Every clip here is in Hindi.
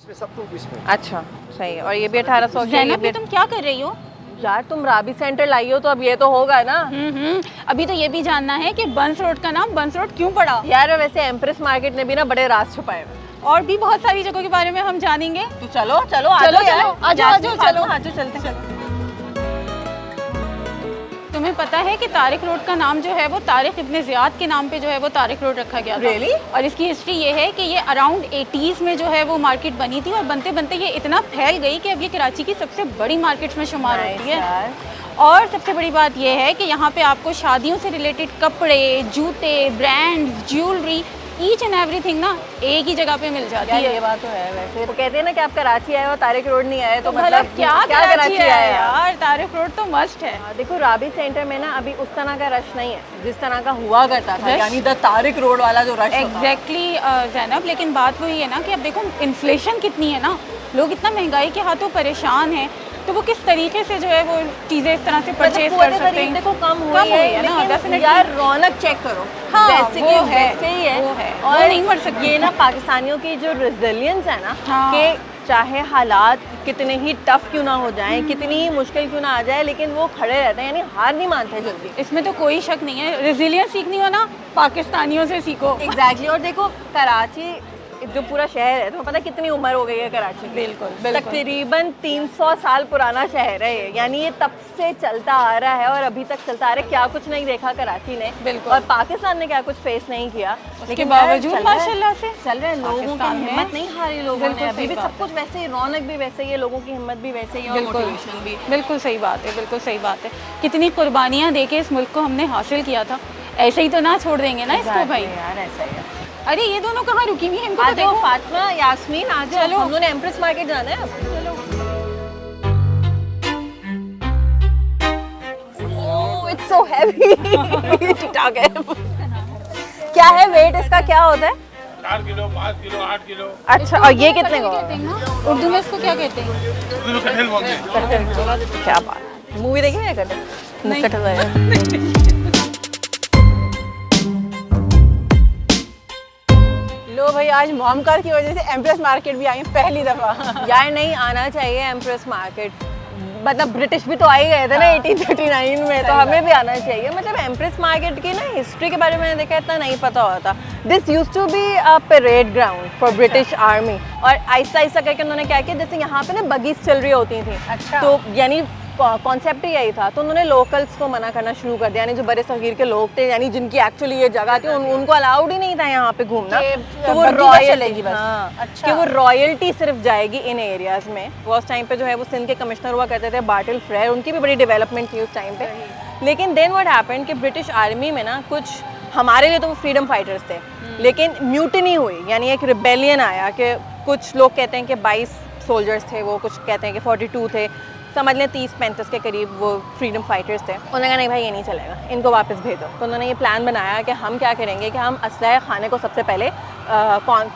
इसमें सब तो 20 में। अच्छा सही है। और ये भी 1800 की है, ये ज़ैनब, भी। ये तुम क्या कर रही हो? यार तुम राबी सेंटर लाई हो तो अब ये तो होगा ना। अभी तो ये भी जानना है कि बंस रोड का नाम बंस रोड क्यों पड़ा? यार वैसे एम्प्रेस मार्केट ने भी ना बड़े राज छुपाए हुए हैं। और भी बहुत सारी जगहों के बारे में हम जानेंगे। तो चलो चलो चलो, यार। चलो, आ जाओ, यास्मीन, चलो। फातिमा, आ जाओ, चलते चलते। तुम्हें पता है कि तारिक रोड का नाम जो है वो तारिक इब्ने ज़ियाद के नाम पे जो है वो तारिक रोड रखा गया था। Really? और इसकी हिस्ट्री ये है कि ये अराउंड 80s में जो है वो मार्केट बनी थी और बनते बनते ये इतना फैल गई कि अब ये कराची की सबसे बड़ी मार्केट्स में शुमार होती है। यार। और सबसे बड़ी बात यह है कि यहाँ पे आपको शादियों से रिलेटेड कपड़े, जूते, brands, jewellery, each and everything ना एक ही जगह पे मिल जाती यार है। ये बात तो है। वैसे तो कहते हैं ना कि आप कराची आए हो तारिक रोड नहीं आए तो भला मतलब क्या कराची है यार, तारिक रोड तो मस्ट है। देखो राबी सेंटर में ना अभी उस तरह का रश नहीं है जिस तरह का हुआ करता था, रश? यानी द तारिक रोड वाला जो रश होता था। एग्जैक्टली ज़ैनब, लेकिन बात वही है ना कि अब देखो इन्फ्लेशन कितनी है ना, लोग इतना महंगाई के हाथों परेशान हैं, तो वो किस तरीके से जो है वो चीज़ें इस तरह से परचेज कर सकते हैं। देखो कम हुई है ना, लेकिन डेफिनेटली। यार रौनक चेक करो। हाँ, वैसे वो की है, वैसे ही है, वो है, वो और नहीं मर सकती। ये ना पाकिस्तानियों की जो रेजिलियंस है ना, हाँ। कि चाहे हालात कितने ही टफ क्यों ना हो जाएं, कितनी ही मुश्किल क्यों ना आ जाए, लेकिन वो खड़े रहते हैं, यानी हार नहीं मानते जल्दी। इसमें तो कोई शक नहीं है। रेजिलियंस सीखनी हो ना, पाकिस्तानियों से सीखो। एग्जैक्टली। और देखो कराची जो पूरा शहर है, तुम्हें पता है कितनी उम्र हो गई है कराची की? बिल्कुल, बिल्कुल। तकरीबन 300 साल पुराना शहर है ये, यानी ये तब से चलता आ रहा है और अभी तक चलता आ रहा है। क्या कुछ नहीं देखा कराची ने, बिल्कुल। और पाकिस्तान ने क्या कुछ फेस नहीं किया, उसके यार बावजूद चल रहा है। माशाल्लाह से चल रहे हैं लोगों की पाकिस्तान में हिम्मत नहीं हारी लोगों ने। बिल्कुल अभी सही भी बात सब कुछ वैसे ही, रौनक भी वैसे ही है, लोगों की हिम्मत भी वैसे ही है, और बिल्कुल मोटिवेशन भी। बिल्कुल सही बात है, बिल्कुल सही बात है। कितनी कुर्बानियाँ देके इस मुल्क को हमने हासिल किया था, ऐसे ही तो ना छोड़ देंगे ना इसको भाई। यार ऐसा ही है। अरे ये दोनों कहाँ रुकी हुई हैं? इनको आ तो जाओ देखो। फातिमा, यास्मीन, आ जाओ, चलो। हम लोगों ने एम्प्रेस मार्केट जाना है अब। चलो। It's so heavy. ठीक-ठाक है। क्या है वेट इसका, क्या होता है? 4 किलो, 5 किलो, 8 किलो। अच्छा, और ये कितने का कहते हैं ना, उर्दू में इसको क्या कहते हैं? उसमें कटहल बोलते हैं। क्या बात, मूवी देखी है कटहल? नहीं। कटहल है। लो भाई, आज मोहम्मद की वजह से एम्प्रेस मार्केट भी आई हैं पहली दफ़ा। यार नहीं आना चाहिए एम्प्रेस मार्केट, मतलब ब्रिटिश भी तो आ ही गए थे ना 1839 में, तो हमें भी आना चाहिए। मतलब एम्प्रेस मार्केट की ना हिस्ट्री के बारे में मैंने देखा, इतना नहीं पता होता। This use to be a parade ground for British army, और आहिस्ता आहिस्ता करके उन्होंने क्या किया, जैसे यहाँ पे ना बगीज चल रही होती थी, अच्छा। तो यानी कॉन्सेप्ट ही यही था, तो उन्होंने लोकल्स को मना करना शुरू कर दिया, यानी जो बड़े सगीर के लोग थे, यानी जिनकी एक्चुअली ये जगह थी, उनको अलाउड ही नहीं था यहाँ पे घूमना। तो वो बग्गी बस रॉयल चलेगी बस। हाँ, अच्छा। कि वो रॉयल्टी सिर्फ जाएगी इन एरियाज में। वो उस टाइम पे जो है वो सिंध के कमिश्नर हुआ करते थे बार्टिल फ्रेयर, उनकी भी बड़ी डेवलपमेंट थी उस टाइम पे। लेकिन देन व्हाट हैपेंड कि ब्रिटिश आर्मी में ना कुछ, हमारे लिए तो वो फ्रीडम फाइटर्स थे, लेकिन म्यूटिनी हुई, यानी एक रिबेलियन आया कि कुछ लोग कहते हैं कि 22 सोल्जर्स थे वो, कुछ कहते हैं कि 42 थे, समझ लें 30-35 के करीब वो फ्रीडम फाइटर्स थे। उन्होंने कहा नहीं भाई ये नहीं चलेगा, इनको वापस भेजो। तो उन्होंने ये प्लान बनाया कि हम क्या करेंगे कि हम असलहा खाने को सबसे पहले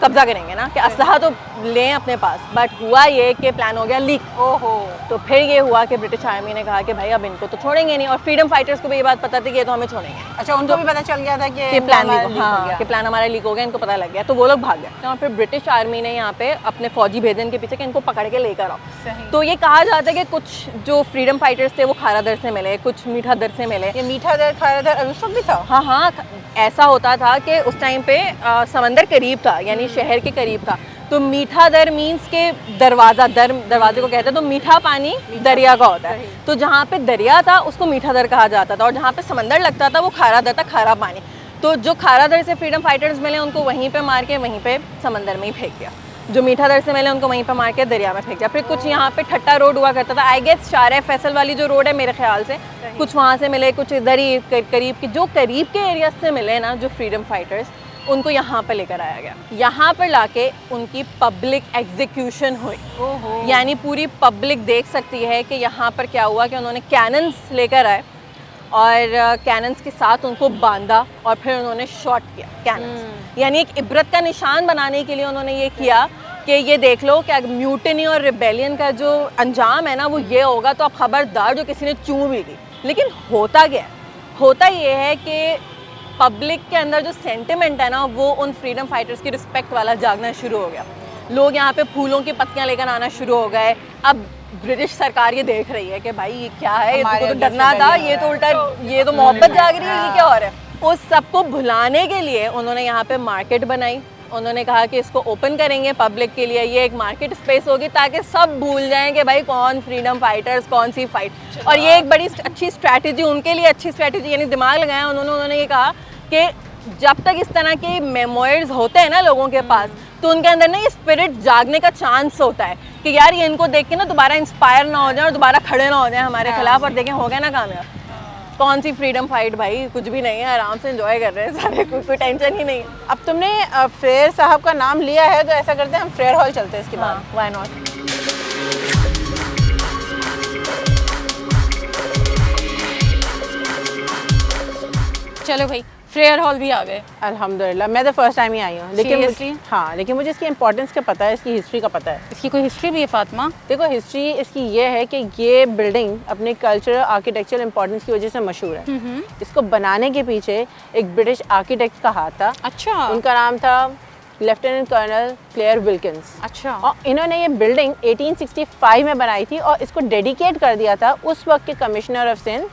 कब्जा करेंगे ना, कि असलहा तो लें अपने पास। बट हुआ ये कि प्लान हो गया लीक। ओहो। तो फिर ये हुआ कि ब्रिटिश आर्मी ने कहा कि भाई अब इनको तो छोड़ेंगे नहीं, और फ्रीडम फाइटर्स को भी ये बात पता थी कि ये तो हमें छोड़ेंगे। अच्छा, उनको भी पता चल गया था कि प्लान हमारा लीक लीक हो हाँ, गया। कि प्लान हमारा लीक हो गया, इनको पता लग गया, तो वो लोग भाग गए। तो फिर ब्रिटिश आर्मी ने यहाँ पे अपने फौजी भेजे इनके पीछे कि इनको पकड़ के लेकर आओ। सही। तो ये कहा जाता है कि कुछ जो फ्रीडम फाइटर्स थे वो खारा दर से मिले, कुछ मीठा दर से मिले। ये मीठा दर खारा दर उस वक्त भी था? हाँ हाँ, ऐसा होता था कि उस टाइम पे समंदर करीब था, यानी शहर के करीब था, तो मीठा दर मीन्स के दरवाजे को कहते हैं, तो मीठा पानी दरिया का होता है। तो जहाँ पे दरिया था उसको मीठा दर कहा जाता था, और जहाँ पे समंदर लगता था वो खारा दर था, खारा पानी। तो जो खारा दर से फ्रीडम फाइटर्स मिले उनको वहीं पे मार के वहीं पे समंदर में ही फेंक दिया, जो मीठा दर से मिले उनको वहीं पे मार के दरिया में फेंक दिया। फिर कुछ यहाँ पे ठट्टा रोड हुआ करता था, आई गेस शारे फैसल वाली जो रोड है मेरे ख्याल से, कुछ वहाँ से मिले, कुछ इधर ही करीब के, जो करीब के एरिया से मिले ना जो फ्रीडम फाइटर्स, उनको यहाँ पर लेकर आया गया। यहाँ पर लाके उनकी पब्लिक एग्जीक्यूशन हुई। ओहो। यानी पूरी पब्लिक देख सकती है कि यहाँ पर क्या हुआ कि उन्होंने कैनन्स लेकर आए और कैनन्स के साथ उनको बांधा और फिर उन्होंने शॉट किया कैनन्स। यानी एक इबरत का निशान बनाने के लिए उन्होंने ये किया कि ये देख लो कि अगर म्यूटिनी और रिबेलियन का जो अंजाम है ना वो ये होगा, तो अब खबरदार जो किसी ने चूम भी दी। लेकिन होता क्या है, होता ये है कि पब्लिक के अंदर जो सेंटिमेंट है ना वो उन फ्रीडम फाइटर्स की रिस्पेक्ट वाला जागना शुरू हो गया। लोग यहाँ पे फूलों की पत्तियाँ लेकर आना शुरू हो गए। अब ब्रिटिश सरकार ये देख रही है कि भाई ये क्या है, ये तो डरना था, ये तो उल्टा, ये तो मोहब्बत जाग रही है, ये क्या हो रहा है। उस सबको भुलाने के लिए उन्होंने यहाँ पे मार्केट बनाई। उन्होंने कहा कि इसको ओपन करेंगे पब्लिक के लिए, ये एक मार्केट स्पेस होगी ताकि सब भूल जाएं कि भाई कौन फ्रीडम फाइटर्स, कौन सी फाइट। और ये एक बड़ी अच्छी स्ट्रैटेजी, उनके लिए अच्छी स्ट्रैटेजी, यानी दिमाग लगाया उन्होंने ये कहा कि जब तक इस तरह के मेमोइर्स होते हैं ना लोगों के पास, तो उनके अंदर ना ये स्पिरिट जागने का चांस होता है कि यार ये इनको देख के ना दोबारा इंस्पायर ना हो जाए और दोबारा खड़े ना हो जाए हमारे खिलाफ, और देखें हो गया ना कामयाब। कौन सी फ्रीडम फाइट भाई, कुछ भी नहीं है, आराम से एंजॉय कर रहे हैं सारे, कोई टेंशन ही नहीं है। अब तुमने फ्रेयर साहब का नाम लिया है तो ऐसा करते हैं हम फ्रेयर हॉल चलते हैं इसके बाद। Why not. चलो भाई, फ्रेयर हॉल भी आ गए। अल्हम्दुलिल्लाह, मैं तो फर्स्ट टाइम ही आई हूँ, लेकिन Seriously? हाँ, लेकिन मुझे इसकी इंपॉर्टेंस का पता है, इसकी हिस्ट्री का पता है। इसकी कोई हिस्ट्री भी है फातिमा? देखो, हिस्ट्री इसकी ये है कि ये बिल्डिंग अपने कल्चरल आर्किटेक्चरल इंपॉर्टेंस की वजह से मशहूर है। इसको बनाने के पीछे एक ब्रिटिश आर्किटेक्ट का हाथ था। अच्छा। उनका नाम था लेफ्टिनेंट कर्नल क्लेयर विल्किंस। अच्छा। और इन्होंने ये बिल्डिंग 1865 में बनाई थी और इसको डेडिकेट कर दिया था उस वक्त के कमिश्नर ऑफ सिंध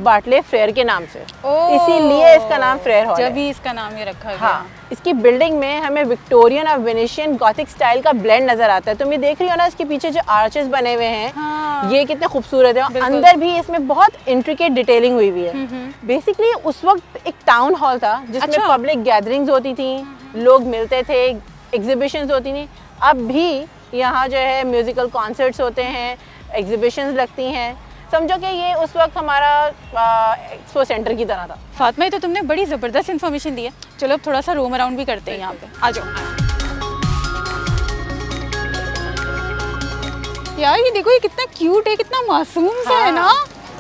बाटले फ्रेयर के नाम से। इसीलिए इसका नाम फ्रेयर हॉल है। जब ही इसका नाम ये रखा गया। हाँ, इसकी बिल्डिंग में हमें विक्टोरियन और वेनेशियन गॉथिक स्टाइल का ब्लेंड नजर आता है। तुम ये देख रही हो ना, इसके पीछे जो आर्चेस बने हुए हैं, हाँ। ये कितने खूबसूरत है। और अंदर भी इसमें बहुत इंट्रिकेट डिटेलिंग हुई हुई है। बेसिकली उस वक्त एक टाउन हॉल था जिसमें अच्छा। पब्लिक गैदरिंग्स होती थी, लोग मिलते थे, एग्जीबिशंस होती थी। अब भी यहाँ जो है म्यूजिकल कॉन्सर्ट्स होते हैं, एग्जीबिशंस लगती हैं। समझो कि ये उस वक्त हमारा एक्सपो सेंटर की तरह था। फातिमा, ये तो तुमने बड़ी ज़बरदस्त इन्फॉर्मेशन दी है। चलो अब थोड़ा सा रोम अराउंड भी करते हैं यहाँ पे। आ जाओ यार, ये देखो, ये कितना क्यूट है, कितना मासूम सा है ना।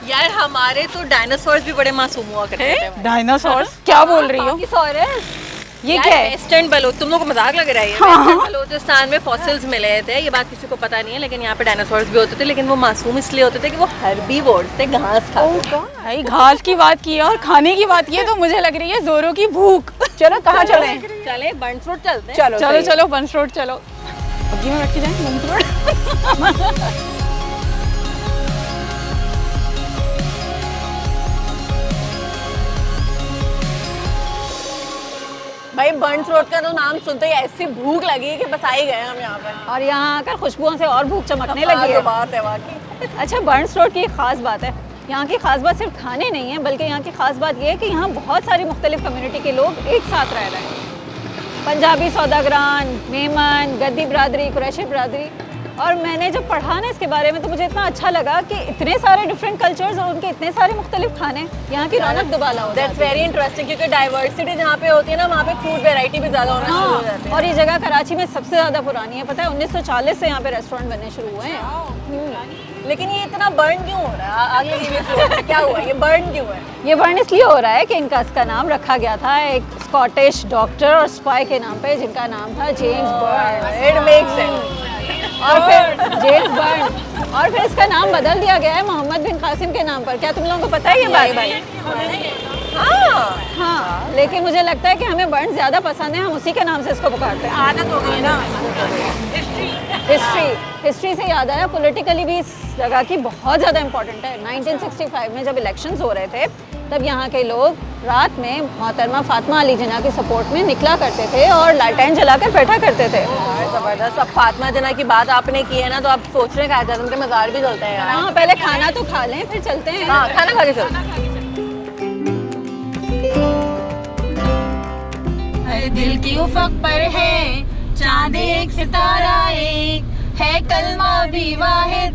यार हमारे तो डायनासोर्स भी बड़े मासूम हुआ करते थे। डायनासोर्स? क्या बोल रही हो? ये क्या है? वेस्टर्न बलोच, तुम लोगों को मजाक लग रहा है? वेस्टर्न बलोचिस्तान में फॉसिल्स मिले थे, ये बात किसी को पता नहीं है, लेकिन यहाँ पे डायनासोर्स भी होते थे, लेकिन वो मासूम इसलिए होते थे कि वो हर्बीवोर्स थे, घास खाते थे। भाई, घास की बात की है और खाने की बात की है तो मुझे लग रही है जोरों की भूख। चलो कहाँ चलें? चले बर्न्स रोड चलते हैं। चलो चलो चलो, बर्न्स रोड चलो। बग्गी में बैठ के जाएं बर्न्स रोड। भाई बर्न्स रोड का तो नाम सुनते ही ऐसी भूख लगी कि बस आ ही गए हम यहाँ पे। और यहाँ आकर खुशबुओं से और भूख चमकने लगी है। बात है वाकई। अच्छा, बर्न्स रोड की एक ख़ास बात है। यहाँ की ख़ास बात सिर्फ खाने नहीं है, बल्कि यहाँ की ख़ास बात ये है कि यहाँ बहुत सारी मुख्तलिफ कम्युनिटी के लोग एक साथ रह रहे हैं। पंजाबी सौदागरान, मेमन, गद्दी बरादरी, कुरैशी बरादरी। और मैंने जब पढ़ा ना इसके बारे में तो मुझे इतना अच्छा लगा कि इतने सारे डिफरेंट कल्चर्स और उनके इतने सारे मुख्तलिफ खाने, यहाँ की रौनक दुबाला हो जाती है। दैट्स वेरी इंटरेस्टिंग, क्योंकि डाइवर्सिटी जहाँ पे होती है ना, वहाँ पे फूड वैरायटी भी ज़्यादा होना शुरू हो जाती है। और ये जगह कराची में सबसे ज़्यादा पुरानी है। पता है 1940 से यहाँ पे रेस्टोरेंट बनने शुरू हुए हैं। लेकिन ये इतना बर्न क्यों हो रहा है? आगे ये भी क्या हुआ, ये बर्न क्यों है? ये बर्न इसलिए हो रहा है कि इसका नाम रखा गया था एक स्कॉटिश डॉक्टर और स्पाई के नाम पे, जिनका नाम था James burn. It makes sense. और फिर जेम्स बर्न, और फिर इसका नाम बदल दिया गया है मोहम्मद बिन कासिम के नाम पर। क्या तुम लोगों को पता है ये बात? हाँ, लेकिन मुझे लगता है कि हमें बर्न ज़्यादा पसंद है, हम उसी के नाम से इसको पुकारते हैं। आदत हो गई ना। हिस्ट्री से याद आया, पॉलिटिकली भी इस जगह की बहुत ज़्यादा इंपॉर्टेंट है। 1965 में जब इलेक्शंस हो रहे थे, तब यहाँ के लोग रात में मोहतरमा फातिमा अली जिन्ना की सपोर्ट में निकला करते थे और लालटेन जलाकर बैठा करते थे। ज़बरदस्त। अब फातिमा जिन्ना की बात आपने की है ना, तो आप सोच रहे हैं कि मज़ार भी चलते हैं। हाँ, पहले खाना तो खा लें फिर चलते हैं। हाँ, खाना खा के चलते हैं। हर दिल की उफक पर है चांद एक, सितारा एक, है कलमा भी वाहिद,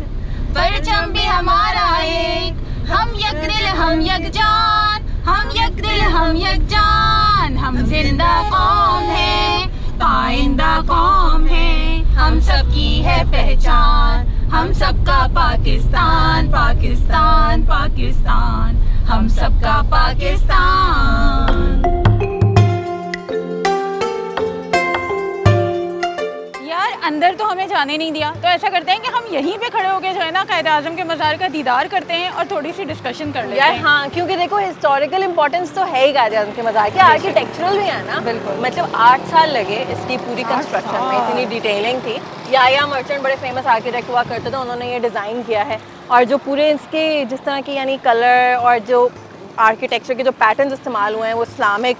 परचम भी हमारा एक। हम यक दिल हम यक जान, हम यक दिल हम यक जान। हम जिंदा कौम है, पाइंदा कौम है, हम सबकी है पहचान। हम सबका पाकिस्तान, पाकिस्तान, पाकिस्तान, हम सबका पाकिस्तान। अंदर अंदर तो हमें जाने नहीं दिया, तो ऐसा करते हैं कि हम यहीं पे खड़े होकर जो है ना कायद आज़म के मज़ार का दीदार करते हैं और थोड़ी सी डिस्कशन कर लेते यार हैं। हाँ, क्योंकि देखो हिस्टोरिकल इंपॉर्टेंस तो है ही कायद आज़म के मज़ार की, आर्किटेक्चरल भी है ना। बिल्कुल। मतलब 8 साल लगे इसकी पूरी कंस्ट्रक्शन में, इतनी डिटेलिंग थी। या मर्चेंट बड़े फेमस आर्किटेक्ट हुआ करते थे, उन्होंने ये डिज़ाइन किया है। और जो पूरे इसके जिस तरह की यानी कलर और जो आर्किटेक्चर के जो पैटर्न्स इस्तेमाल हुए हैं वो इस्लामिक,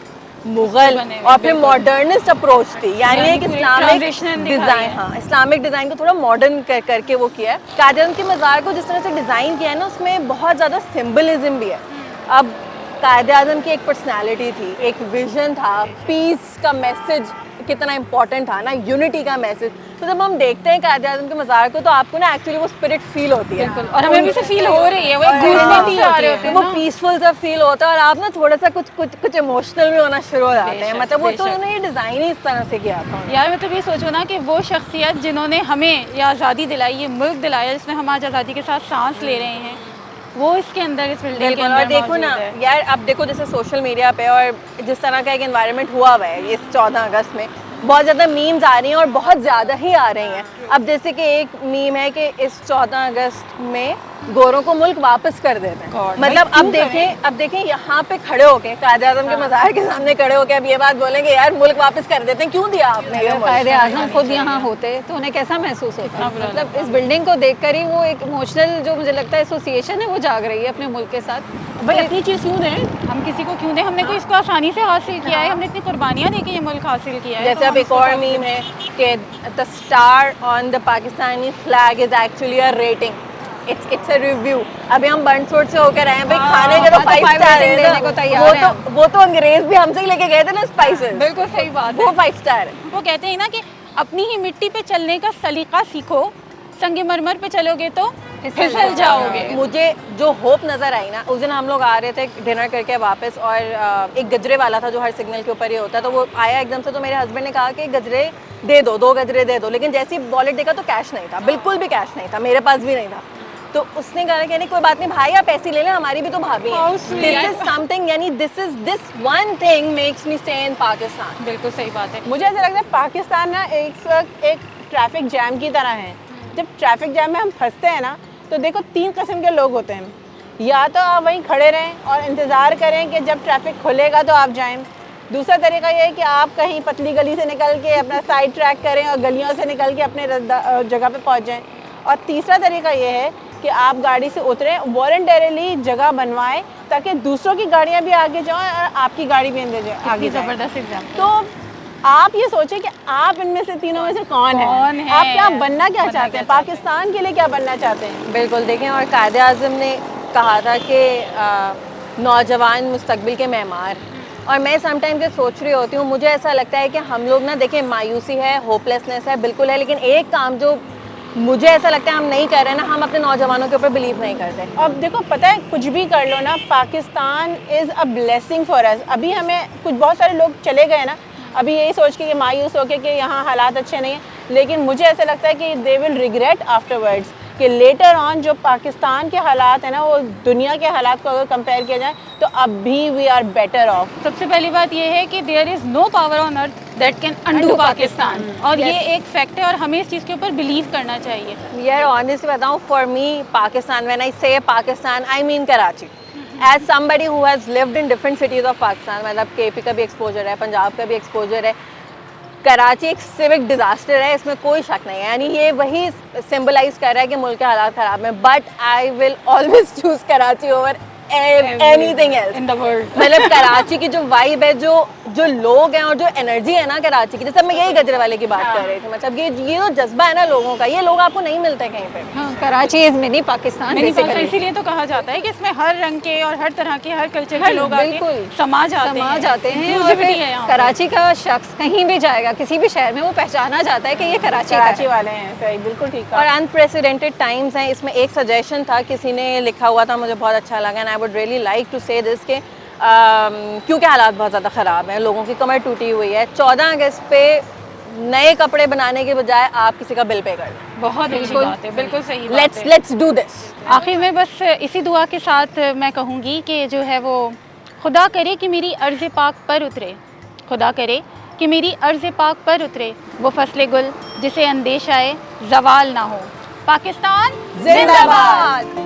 मुगल बने हुए, और फिर बिल्कुल। मॉडर्निस्ट अप्रोच थी, यानी एक पूरी इस्लामिक transition दिखाई डिज़ाइन, है। हाँ इस्लामिक डिज़ाइन को थोड़ा मॉडर्न करके वो किया है। कायद आज़म के मज़ार को जिस तरह से डिज़ाइन किया है ना, उसमें बहुत ज़्यादा सिम्बलिज्म भी है। अब कायद आज़म की एक पर्सनालिटी थी, एक विजन था, पीस का मैसेज कितना इंपॉर्टेंट था ना, यूनिटी का मैसेज। तो जब हम देखते हैं कायद आज़म के मज़ार को तो आपको ना एक्चुअली वो स्पिरिट फील होती है, बिल्कुल, और हमें भी से फील हो रही है, वो एक हाँ, goosebumps ही आ रहे होते हैं वो ना। पीसफुल सा फील होता है और आप ना थोड़ा सा कुछ इमोशनल भी होना शुरू हो जाते हैं। बेशक, मतलब वो तो बेशक। उन्होंने ये डिज़ाइन ही इस तरह से किया था। यार मैं तो ये सोचो ना कि वो शख्सियत जिन्होंने हमें ये आज़ादी दिलाई, ये मुल्क दिलाया, जिसमें हम आज आज़ादी के साथ सांस ले रहे हैं, वो इसके अंदर इस बिल्डिंग के बिल्कुल। अंदर और देखो ना मौजूद है। यार, अब देखो जैसे सोशल मीडिया पे और जिस तरह का एक एनवायरनमेंट हुआ हुआ है इस 14 अगस्त में, बहुत ज़्यादा मीम्स आ रही हैं और बहुत ज़्यादा ही आ रही हैं। अब जैसे कि एक मीम है कि इस 14 अगस्त में गोरों को मुल्क वापस कर देते हैं। God, मतलब भाई अब देखें यहाँ पे खड़े होके कायद आज़म के मज़ार के सामने खड़े होके अब ये बात बोलेंगे यार मुल्क वापस कर देते हैं, क्यों दिया आपने ये मुल्क? कायद हाँ, आज़म खुद यहाँ होते तो उन्हें कैसा महसूस होता? हाँ, मतलब इस बिल्डिंग को देखकर ही वो एक इमोशनल जो मुझे लगता है एसोसिएशन है वो जाग रही है अपने मुल्क के साथ। भाई अपनी चीज़ क्यों दें? हम किसी को क्यों दें? हमने कोई इसको आसानी से हासिल किया है, हमने इतनी कुर्बानियाँ देके ये मुल्क हासिल किया है। जैसे तो अब हम एक इसको और कैसे मीम है कि the star on the Pakistani flag is actually a rating, it's a review. अभी हम बंसोड़ से होकर आए हैं भाई, हाँ, खाने के तो हाँ, तो 5 5 स्टार rating है देने को ना, तैयार हैं हम। वो तो अंग्रेज भी हमसे ही लेके गए थे ना स्पाइसेस, बिल्कुल सही बात वो है। 5 स्टार है। वो कहते हैं ना कि अपनी ही मिट्टी पे चलने का सलीका सीखो, संगमरमर पे चलोगे तो फिसल जाओगे। मुझे जो होप नज़र आई ना, उस दिन हम लोग आ रहे थे डिनर करके वापस और एक गजरे वाला था जो हर सिग्नल के ऊपर ही होता है, तो वो आया एकदम से, तो मेरे हस्बैंड ने कहा कि गजरे दे दो, 2 गजरे दे दो, लेकिन जैसे ही वॉलेट देखा तो कैश नहीं था, बिल्कुल भी कैश नहीं था, मेरे पास भी नहीं था। तो उसने कहा कहने कोई बात नहीं भाई, आप पैसे ले लें, हमारी भी तो भाभी है। दिस इज समथिंग, यानी this one thing makes me stay in Pakistan. बिल्कुल सही बात है। मुझे ऐसा लगता है पाकिस्तान ना एक ट्रैफिक जैम की तरह है। जब ट्रैफिक जैम में हम फंसते हैं ना, तो देखो 3 किस्म के लोग होते हैं। या तो आप वहीं खड़े रहें और इंतज़ार करें कि जब ट्रैफिक खुलेगा तो आप जाएं। दूसरा तरीका ये है कि आप कहीं पतली गली से निकल के अपना साइड ट्रैक करें और गलियों से निकल के अपने जगह पे पहुंच जाएं। और तीसरा तरीका ये है कि आप गाड़ी से उतरें, वॉलंटरीली जगह बनवाएं ताकि दूसरों की गाड़ियाँ भी आगे जाएँ और आपकी गाड़ी भी अंदर जाए, आगे जाए। ज़बरदस्त एग्जाम्पल। तो आप ये सोचें कि आप इनमें से तीनों में से कौन है? आप क्या बनना क्या चाहते हैं? पाकिस्तान के लिए क्या बनना चाहते हैं? बिल्कुल। देखें, और कायद आज़म ने कहा था कि नौजवान मुस्तकबिल के मेहमान, और मैं समटाइम्स ये सोच रही होती हूँ, मुझे ऐसा लगता है कि हम लोग ना, देखें मायूसी है, होपलेसनेस है, बिल्कुल है, लेकिन एक काम जो मुझे ऐसा लगता है हम नहीं कर रहे हैं ना, हम अपने नौजवानों के ऊपर बिलीव नहीं करते। अब देखो, पता है कुछ भी कर लो ना, Pakistan is a blessing for us. अभी हमें कुछ बहुत सारे लोग चले गए ना, अभी यही सोच के कि मायूस होके कि यहाँ हालात अच्छे नहीं हैं, लेकिन मुझे ऐसा लगता है कि दे विल रिग्रेट आफ्टरवर्ड्स कि लेटर ऑन जो पाकिस्तान के हालात हैं ना, वो दुनिया के हालात को अगर कंपेयर किया जाए तो अब भी वी आर बेटर ऑफ। सबसे पहली बात ये है कि there is no power on earth that can undo Pakistan, और ये एक फैक्ट है और हमें इस चीज़ के ऊपर बिलीव करना चाहिए। यार ऑनेस्टली बताऊँ, for me Pakistan, when I say Pakistan I mean Karachi. As somebody who has lived in different cities of Pakistan, मतलब केपी का भी एक्सपोजर है, पंजाब का भी एक्सपोजर है, कराची एक सिविक डिज़ास्टर है, इसमें कोई शक नहीं है। यानी ये वही सिंबलाइज कर रहा है कि मुल्क के हालात ख़राब हैं, but I will always choose Karachi over anything else in the world. मतलब कराची की जो वाइब है, जो लोग हैं और जो एनर्जी है ना कराची की, जैसे मैं यही गजरे वाले की बात कर रही थी, मतलब ये जो जज्बा है ना लोगों का, ये लोग आपको नहीं मिलते कहीं पे। हाँ, कराची इज़ मिनी पाकिस्तान। इसीलिए तो कहा जाता है कि इसमें हर रंग के और हर तरह के, हर कल्चर के लोग आके समा जाते हैं। और फिर कराची का शख्स कहीं भी जाएगा, किसी भी शहर में, वो पहचाना जाता है कि ये कराची वाले हैं। सही, बिल्कुल ठीक। और अनप्रेसिडेंटेड टाइम्स हैं। इसमें एक सजेशन था, किसी ने लिखा हुआ था, मुझे बहुत अच्छा लगा, and I would really like to say this के क्योंकि हालात बहुत ज़्यादा ख़राब हैं, लोगों की कमर टूटी हुई है। 14 अगस्त पे नए कपड़े बनाने के बजाय आप किसी का बिल पे कर दें। बहुत अच्छी बात है, बिल्कुल सही बात है। Let's do this. आखिर में बस इसी दुआ के साथ मैं कहूँगी कि जो है वो खुदा करे कि मेरी अर्ज़ पाक पर उतरे, खुदा करे कि मेरी अर्ज़ पाक पर उतरे वो फसले गुल जिसे अंदेश आए ज़वाल ना हो। पाकिस्तान जिंदाबाद।